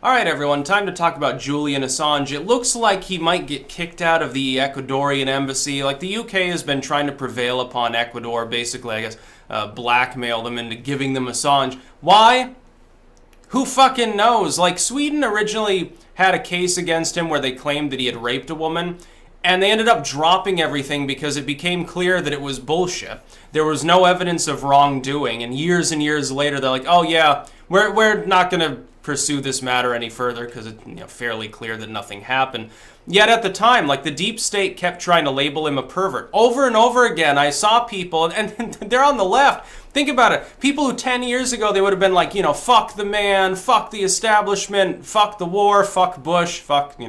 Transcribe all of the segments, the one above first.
Alright everyone, time to talk about Julian Assange. It looks like he might get kicked out of the Ecuadorian embassy. Like, the UK has been trying to prevail upon Ecuador, basically, I guess, blackmail them into giving them Assange. Why? Who fucking knows? Like, Sweden originally had a case against him where they claimed that he had raped a woman, and they ended up dropping everything because it became clear that it was bullshit. There was no evidence of wrongdoing, and years later, they're like, oh yeah, we're not going to pursue this matter any further because it's fairly clear that nothing happened. Yet at the time, like, the deep state kept trying to label him a pervert. Over and over again, I saw people, and they're on the left. Think about it. People who 10 years ago, they would have been like, fuck the man, fuck the establishment, fuck the war, fuck Bush, fuck,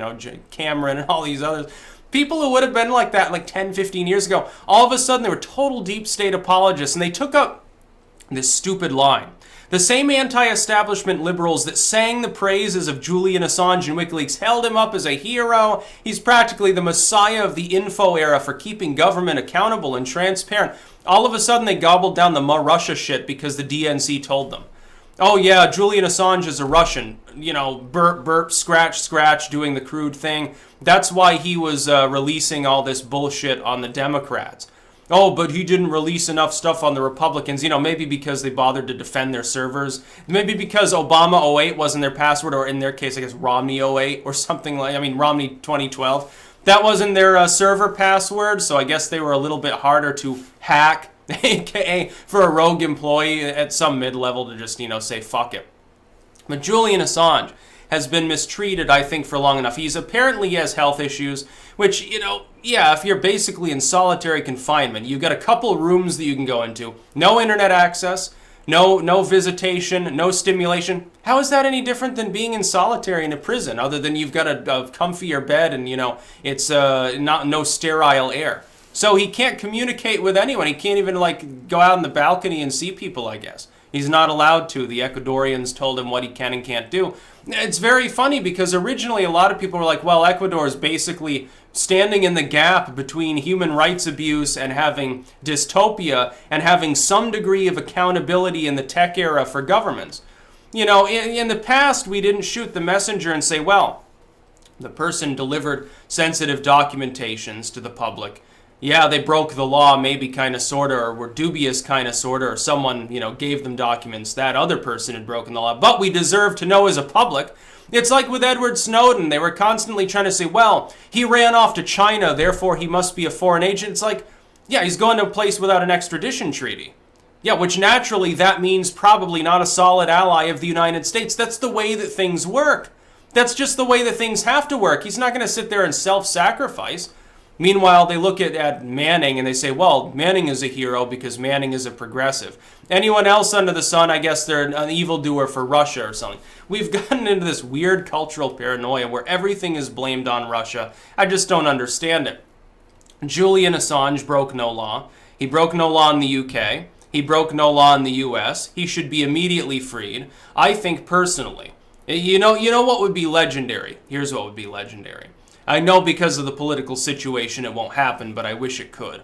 Cameron and all these others. People who would have been like that like 10, 15 years ago, all of a sudden they were total deep state apologists, and they took up this stupid line. The same anti-establishment liberals that sang the praises of Julian Assange and WikiLeaks held him up as a hero. He's practically the messiah of the info era for keeping government accountable and transparent. All of a sudden they gobbled down the Russia shit because the DNC told them. Oh yeah, Julian Assange is a Russian. Burp, burp, scratch, scratch, doing the crude thing. That's why he was releasing all this bullshit on the Democrats. Oh, but he didn't release enough stuff on the Republicans. Maybe because they bothered to defend their servers. Maybe because Obama 08 wasn't their password, or in their case, I guess Romney 08 or something Romney 2012. That wasn't their server password, so I guess they were a little bit harder to hack, aka for a rogue employee at some mid-level to just, say fuck it. But Julian Assange has been mistreated, I think, for long enough. He has health issues, which, yeah, if you're basically in solitary confinement, you've got a couple rooms that you can go into. No internet access, no visitation, no stimulation. How is that any different than being in solitary in a prison, other than you've got a comfier bed and, it's no sterile air? So he can't communicate with anyone. He can't even, go out on the balcony and see people, I guess. He's not allowed to. The Ecuadorians told him what he can and can't do. It's very funny because originally a lot of people were like, well, Ecuador is basically standing in the gap between human rights abuse and having dystopia and having some degree of accountability in the tech era for governments. In the past, we didn't shoot the messenger and say, well, the person delivered sensitive documentations to the public. Yeah, they broke the law, maybe kind of, sort of, or were dubious kind of, sort of, or someone, gave them documents. That other person had broken the law. But we deserve to know as a public. It's like with Edward Snowden. They were constantly trying to say, well, he ran off to China, therefore he must be a foreign agent. It's like, yeah, he's going to a place without an extradition treaty. Yeah, which naturally that means probably not a solid ally of the United States. That's the way that things work. That's just the way that things have to work. He's not going to sit there and self-sacrifice. Meanwhile, they look at Manning and they say, well, Manning is a hero because Manning is a progressive. Anyone else under the sun, I guess they're an evildoer for Russia or something. We've gotten into this weird cultural paranoia where everything is blamed on Russia. I just don't understand it. Julian Assange broke no law. He broke no law in the UK. He broke no law in the US. He should be immediately freed. I think personally, you know what would be legendary? Here's what would be legendary. I know because of the political situation it won't happen, but I wish it could.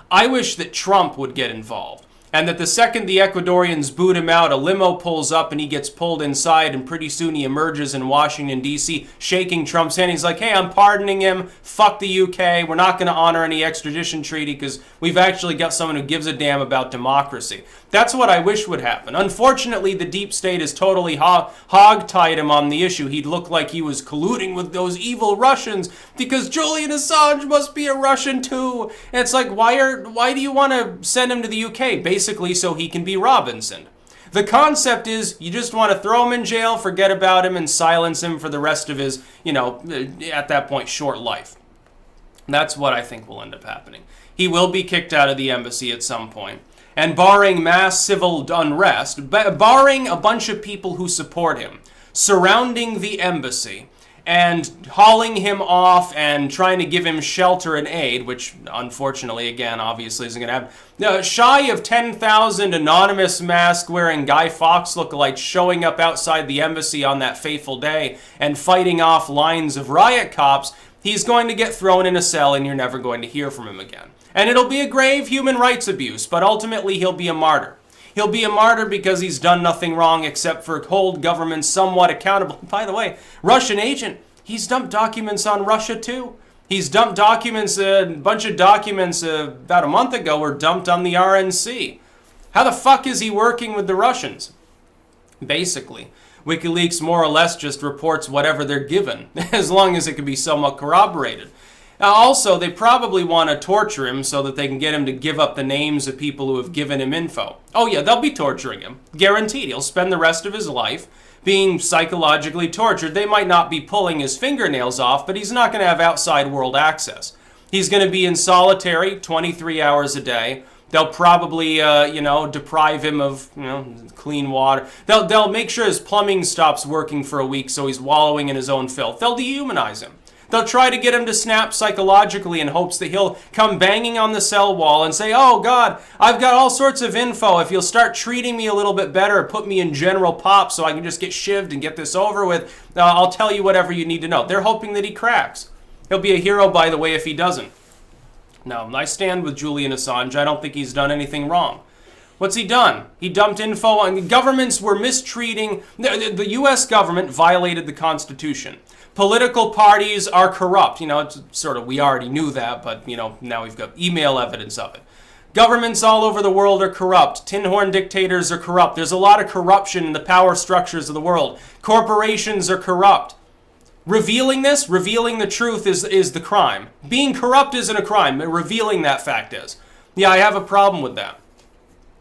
I wish that Trump would get involved, and that the second the Ecuadorians boot him out, a limo pulls up and he gets pulled inside, and pretty soon he emerges in Washington, D.C., shaking Trump's hand. He's like, hey, I'm pardoning him. Fuck the UK. We're not going to honor any extradition treaty because we've actually got someone who gives a damn about democracy. That's what I wish would happen. Unfortunately, the deep state has totally hog-tied him on the issue. He'd look like he was colluding with those evil Russians because Julian Assange must be a Russian too. And it's like, why do you want to send him to the UK? Basically so he can be Robinson. The concept is you just want to throw him in jail, forget about him, and silence him for the rest of his, at that point, short life. That's what I think will end up happening. He will be kicked out of the embassy at some point. And barring mass civil unrest, barring a bunch of people who support him, surrounding the embassy, and hauling him off and trying to give him shelter and aid, which unfortunately, again, obviously isn't going to happen. Shy of 10,000 anonymous mask-wearing Guy Fawkes lookalikes showing up outside the embassy on that fateful day and fighting off lines of riot cops, he's going to get thrown in a cell and you're never going to hear from him again. And it'll be a grave human rights abuse, but ultimately he'll be a martyr. He'll be a martyr because he's done nothing wrong except for hold governments somewhat accountable. By the way, Russian agent, he's dumped documents on Russia too. He's dumped documents, a bunch of documents about a month ago were dumped on the RNC. How the fuck is he working with the Russians? Basically, WikiLeaks more or less just reports whatever they're given, as long as it can be somewhat corroborated. Also, they probably want to torture him so that they can get him to give up the names of people who have given him info. Oh yeah, they'll be torturing him. Guaranteed. He'll spend the rest of his life being psychologically tortured. They might not be pulling his fingernails off, but he's not going to have outside world access. He's going to be in solitary 23 hours a day. They'll probably, deprive him of, clean water. They'll make sure his plumbing stops working for a week so he's wallowing in his own filth. They'll dehumanize him. They'll try to get him to snap psychologically in hopes that he'll come banging on the cell wall and say, oh, God, I've got all sorts of info. If you'll start treating me a little bit better, put me in general pop so I can just get shivved and get this over with, I'll tell you whatever you need to know. They're hoping that he cracks. He'll be a hero, by the way, if he doesn't. No, I stand with Julian Assange. I don't think he's done anything wrong. What's he done? He dumped info on... Governments were mistreating... The U.S. government violated the Constitution. Political parties are corrupt. It's sort of... We already knew that, but, now we've got email evidence of it. Governments all over the world are corrupt. Tin horn dictators are corrupt. There's a lot of corruption in the power structures of the world. Corporations are corrupt. Revealing the truth is the crime. Being corrupt isn't a crime. Revealing that fact is. Yeah, I have a problem with that.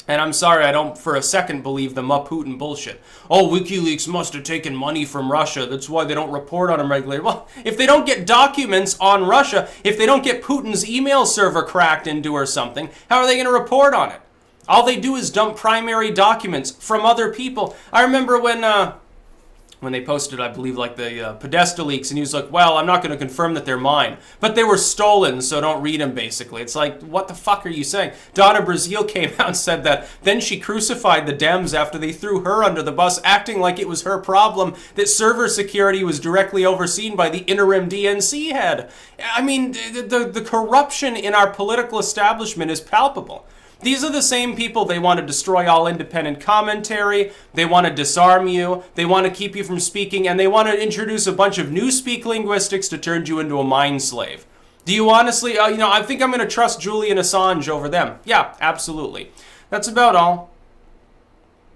And I'm sorry, I don't for a second believe the Putin bullshit. Oh, WikiLeaks must have taken money from Russia. That's why they don't report on him regularly. Well, if they don't get documents on Russia, if they don't get Putin's email server cracked into or something, how are they going to report on it? All they do is dump primary documents from other people. I remember when they posted, I believe, like the Podesta leaks, and he was like, well, I'm not going to confirm that they're mine, but they were stolen, so don't read them, basically. It's like, what the fuck are you saying? Donna Brazile came out and said that. Then she crucified the Dems after they threw her under the bus, acting like it was her problem that server security was directly overseen by the interim DNC head. I mean, the corruption in our political establishment is palpable. These are the same people. They want to destroy all independent commentary. They want to disarm you. They want to keep you from speaking. And they want to introduce a bunch of newspeak linguistics to turn you into a mind slave. Do you honestly, I think I'm going to trust Julian Assange over them. Yeah, absolutely. That's about all.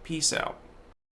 Peace out.